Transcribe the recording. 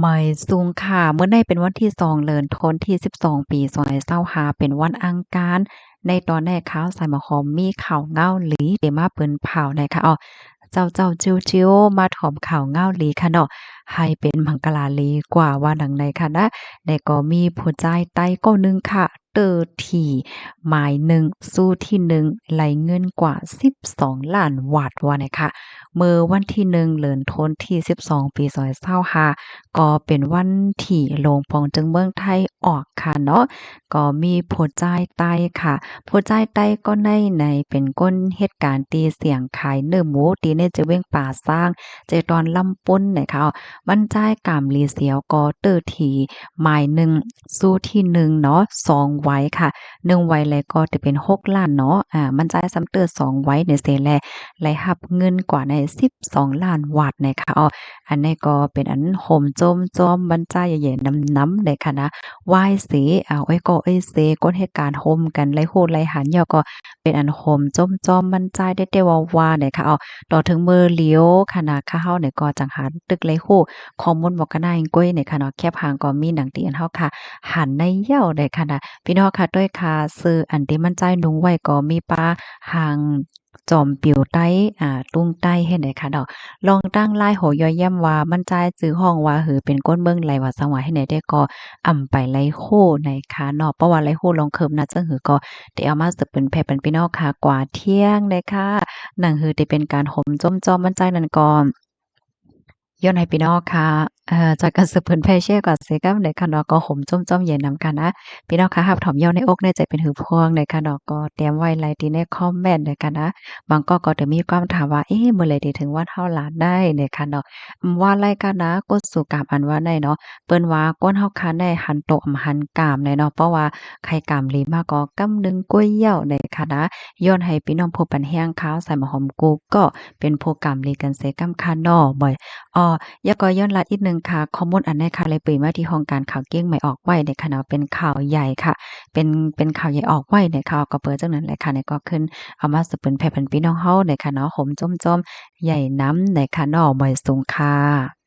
ไม่สูงค่ะเมื่อใดเป็นวันที่2เดือนธันวาคมที่12ปี2525เป็นวันอังคารในตอนแรกข่าวสายหมอหอมมีข่าวเงาหลีเดมาเปิ้นเผานะคะอ้อเจ้าจิ้วๆมาถ่อมข่าวเงาหลีค่ะเนาะให้เป็นบังกะลาหลีกว่าว่าดังใดค่ะนะแล้วก็มีผู้จ่ายไต้ก็หนึ่งค่ะเตอที่หมายหนึ่งสู้ที่หนึ่งไหลเงินกว่า12ล้านบาทว่านะคะเมื่อวันที่1เดือนธันวาคมที่12ปี2025 ก็เป็นวันที่โรงปองจึงเมืองไทยออกค่ะเนาะก็มีผู้จ่ายไต้ค่ะผู้จ่ายไต้ก็ในเป็นก้นเหตุการณ์ตีเสียงขายเนื้อหมูตีในจะเว้งป่าสร้างเจตอนลำปุ้นนะคะมันจ่ายกามลีเสียวก็เตอทีหมายหนึ่งสู้ที่หนึ่งเนาะ2ไว้ค่ะ1ไว้แล้วก็จะเป็น6ล้านเนาะมันจ่ายซ้ำเติม2ไว้ในเสแลและรับเงินกว่าใน12ล้านบาทนะคะอันนี้ก็เป็นอันโหมโจมจอมบรรจาใหญ่ๆน้ำๆในคณะไหว้เสไอ้ก็เอ้ยเสก้นเหตุการณ์โฮมกันไล่โหดไล่หันยอก็เป็นอันโหมจมจอมบรรจายได้ว่าเนี่ยค่ะต่อถึงมือเลี้ยวคณะข้าเฮาเนี่ยก็จังหันตึกไล่โหข้อมูลบอกกันได้ก้อยเนี่ยค่ะเนาะแคบหางก็มีหนังตีอันเฮาค่ะหันในเย้าได้ค่ะนะพี่น้องค่ะด้วยค่ะซื้ออันที่มันใจนุงไว้ก็มีปลาหางจอมปิวไต้ตุงไต้เฮ็ดได้ค่ะดอก ลองตั้งไลน์โหย่อยย่ำว่ามันจ่ายจื้อห้องว่าหือเป็นก้นเบิ่งไหลว่าสังว่าให้ไหนได้ก็ไปไลโคในค่ะเนาะเพราะว่าไลโคลองเคิมน่ะจังหือก็ได้เอามาสืบเป็นแผ่เป็นพี่น้องค่ะกว่าเที่ยงเลยค่ะนั่นคือได้เป็นการโหมจ้มจ้อมมันใจนั่นก็ย้อนให้พี่น้องค่ะจากการสืบเผยแพร่แชร์กว่าเสกับในค่ะเนาะก็โหมจ้มๆเย็นนำกันนะพี่น้องค่ะรับถ่อมเย้าในอกในใจเป็นหือพวงในค่ะเนาะก็เตรียมไว้ไลน์ที่ในคอมเมนต์ในค่ะนะบางก็จะมีความถามว่าเอ๊ะเมื่อไรสิถึงวันเฮาหลานได้ในค่ะเนาะว่าไรกันนะกดสู่กามอันว่าได้เนาะเปิ้นว่าก้นเฮาคันได้หันโตหันกามเลยเนาะเพราะว่าไข่กามหลีมาก็กำหนึ่งก้วยเหย้าในค่ะนะย้อนให้พี่น้องพบปันแห้งขาวใส่หมอหอมกูก็เป็นผู้กามหลีกันเสกำค่ะเนาะบ่แล้วก็ย้อนลัดอีกหนึ่งค่ะข้อมูลอันนี้ค่ะเลยเปิดมาที่ห้องการข่าวเก้งใหม่ออกไว้ในค่ะเนาะเป็นข่าวใหญ่ค่ะเป็นข่าวใหญ่ออกไว้ในข่าวก็เปิดจังนั้นแหละค่ะในก็ขึ้นเอามาสืบเป็นแผ่นพี่น้องเฮาในค่ะเนาะโหมจ้มๆใหญ่น้ำในค่ะเนาะบ่อยสูงค่ะ